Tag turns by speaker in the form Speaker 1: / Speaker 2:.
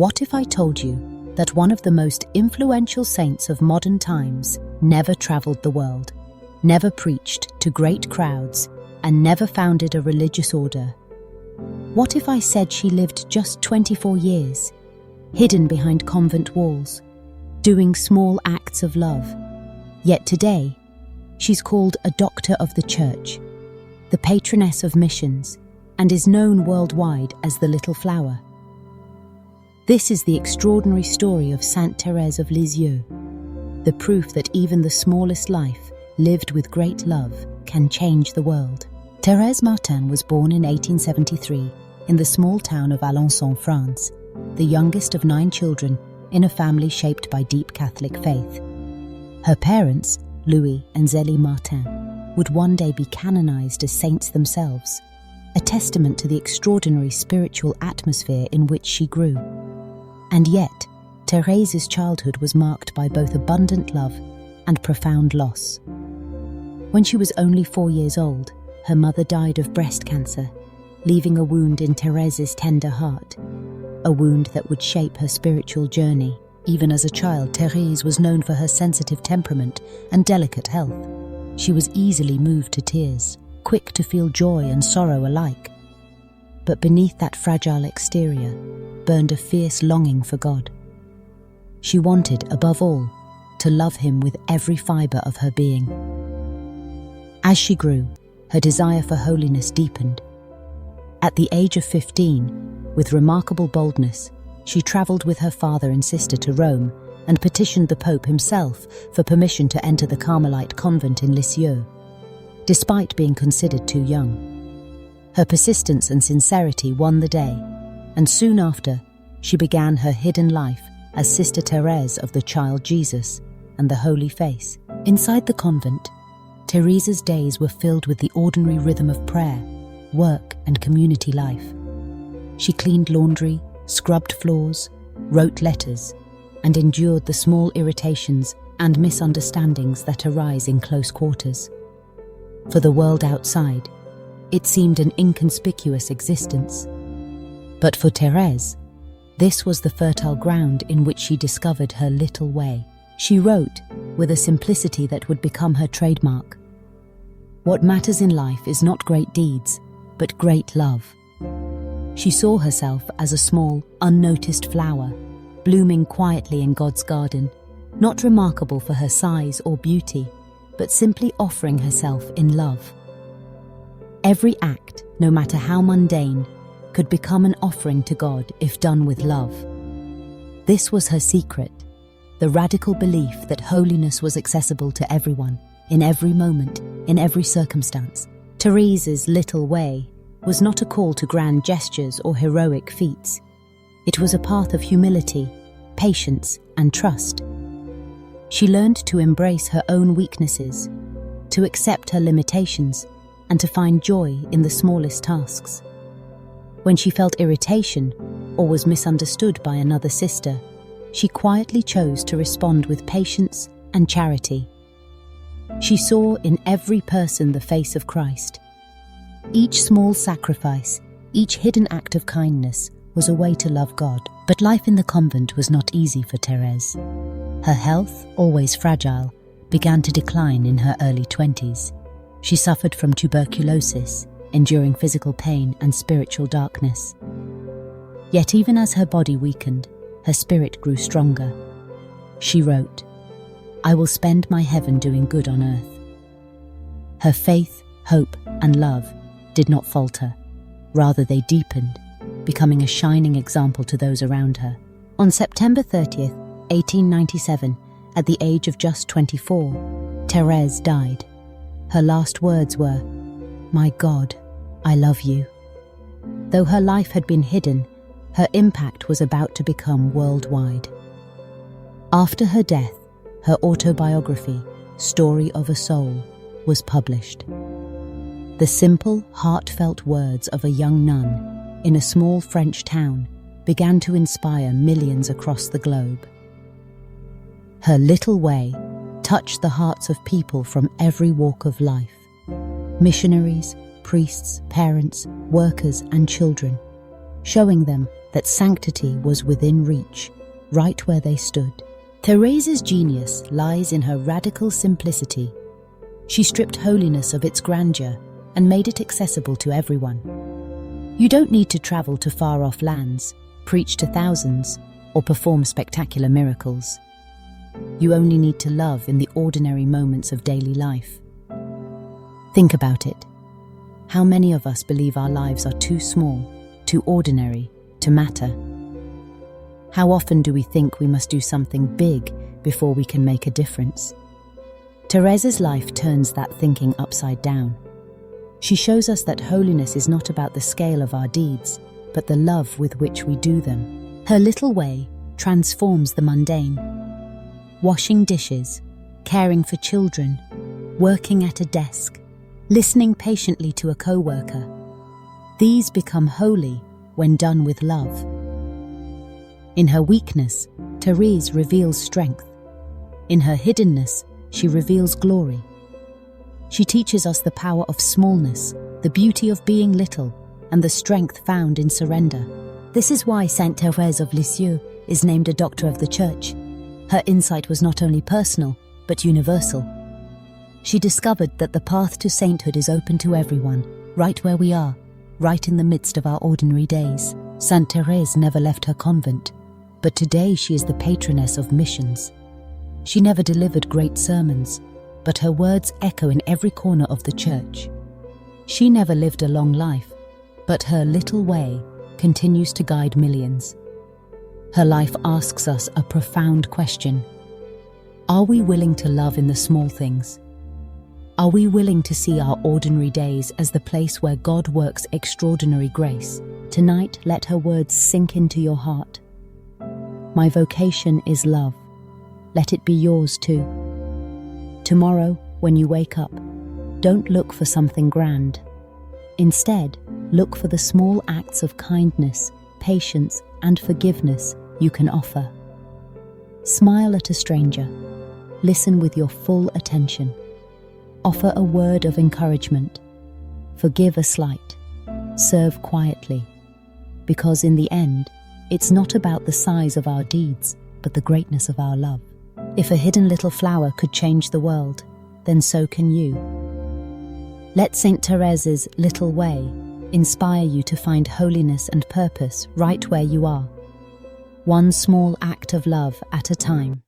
Speaker 1: What if I told you that one of the most influential saints of modern times never traveled the world, never preached to great crowds, and never founded a religious order? What if I said she lived just 24 years, hidden behind convent walls, doing small acts of love? Yet today, she's called a doctor of the Church, the patroness of missions, and is known worldwide as the Little Flower. This is the extraordinary story of Sainte Thérèse of Lisieux, the proof that even the smallest life, lived with great love, can change the world. Thérèse Martin was born in 1873 in the small town of Alençon, France, the youngest of 9 children in a family shaped by deep Catholic faith. Her parents, Louis and Zélie Martin, would one day be canonized as saints themselves, a testament to the extraordinary spiritual atmosphere in which she grew. And yet, Thérèse's childhood was marked by both abundant love and profound loss. When she was only 4 years old, her mother died of breast cancer, leaving a wound in Thérèse's tender heart, a wound that would shape her spiritual journey. Even as a child, Thérèse was known for her sensitive temperament and delicate health. She was easily moved to tears, quick to feel joy and sorrow alike. But beneath that fragile exterior burned a fierce longing for God. She wanted, above all, to love Him with every fibre of her being. As she grew, her desire for holiness deepened. At the age of 15, with remarkable boldness, she travelled with her father and sister to Rome and petitioned the Pope himself for permission to enter the Carmelite convent in Lisieux, despite being considered too young. Her persistence and sincerity won the day, and soon after, she began her hidden life as Sister Therese of the Child Jesus and the Holy Face. Inside the convent, Therese's days were filled with the ordinary rhythm of prayer, work, and community life. She cleaned laundry, scrubbed floors, wrote letters, and endured the small irritations and misunderstandings that arise in close quarters. For the world outside, it seemed an inconspicuous existence. But for Therese, this was the fertile ground in which she discovered her little way. She wrote with a simplicity that would become her trademark. What matters in life is not great deeds, but great love. She saw herself as a small, unnoticed flower, blooming quietly in God's garden, not remarkable for her size or beauty, but simply offering herself in love. Every act, no matter how mundane, could become an offering to God if done with love. This was her secret, the radical belief that holiness was accessible to everyone, in every moment, in every circumstance. Therese's little way was not a call to grand gestures or heroic feats. It was a path of humility, patience, and trust. She learned to embrace her own weaknesses, to accept her limitations, and to find joy in the smallest tasks. When she felt irritation or was misunderstood by another sister, she quietly chose to respond with patience and charity. She saw in every person the face of Christ. Each small sacrifice, each hidden act of kindness was a way to love God. But life in the convent was not easy for Therese. Her health, always fragile, began to decline in her early 20s. She suffered from tuberculosis, enduring physical pain and spiritual darkness. Yet even as her body weakened, her spirit grew stronger. She wrote, "I will spend my heaven doing good on earth." Her faith, hope, and love did not falter. Rather, they deepened, becoming a shining example to those around her. On September 30th, 1897, at the age of just 24, Therese died. Her last words were, "My God, I love you." Though her life had been hidden, her impact was about to become worldwide. After her death, her autobiography, Story of a Soul, was published. The simple, heartfelt words of a young nun in a small French town began to inspire millions across the globe. Her little way touched the hearts of people from every walk of life: missionaries, priests, parents, workers, and children. showing them that sanctity was within reach, right where they stood. Therese's genius lies in her radical simplicity. She stripped holiness of its grandeur and made it accessible to everyone. You don't need to travel to far-off lands, preach to thousands, or perform spectacular miracles. You only need to love in the ordinary moments of daily life. Think about it. How many of us believe our lives are too small, too ordinary, to matter? How often do we think we must do something big before we can make a difference? Therese's life turns that thinking upside down. She shows us that holiness is not about the scale of our deeds, but the love with which we do them. Her little way transforms the mundane. Washing dishes, caring for children, working at a desk, listening patiently to a co-worker. These become holy when done with love. In her weakness, Therese reveals strength. In her hiddenness, she reveals glory. She teaches us the power of smallness, the beauty of being little, and the strength found in surrender. This is why Saint Thérèse of Lisieux is named a doctor of the Church. Her insight was not only personal, but universal. She discovered that the path to sainthood is open to everyone, right where we are, right in the midst of our ordinary days. Saint Thérèse never left her convent, but today she is the patroness of missions. She never delivered great sermons, but her words echo in every corner of the church. She never lived a long life, but her little way continues to guide millions. Her life asks us a profound question. Are we willing to love in the small things? Are we willing to see our ordinary days as the place where God works extraordinary grace? Tonight, let her words sink into your heart. My vocation is love. Let it be yours too. Tomorrow, when you wake up, don't look for something grand. Instead, look for the small acts of kindness, patience, and forgiveness you can offer. Smile at a stranger. Listen with your full attention. Offer a word of encouragement. Forgive a slight. Serve quietly. Because in the end, it's not about the size of our deeds, but the greatness of our love. If a hidden little flower could change the world, then so can you. Let Saint Therese's little way inspire you to find holiness and purpose right where you are. One small act of love at a time.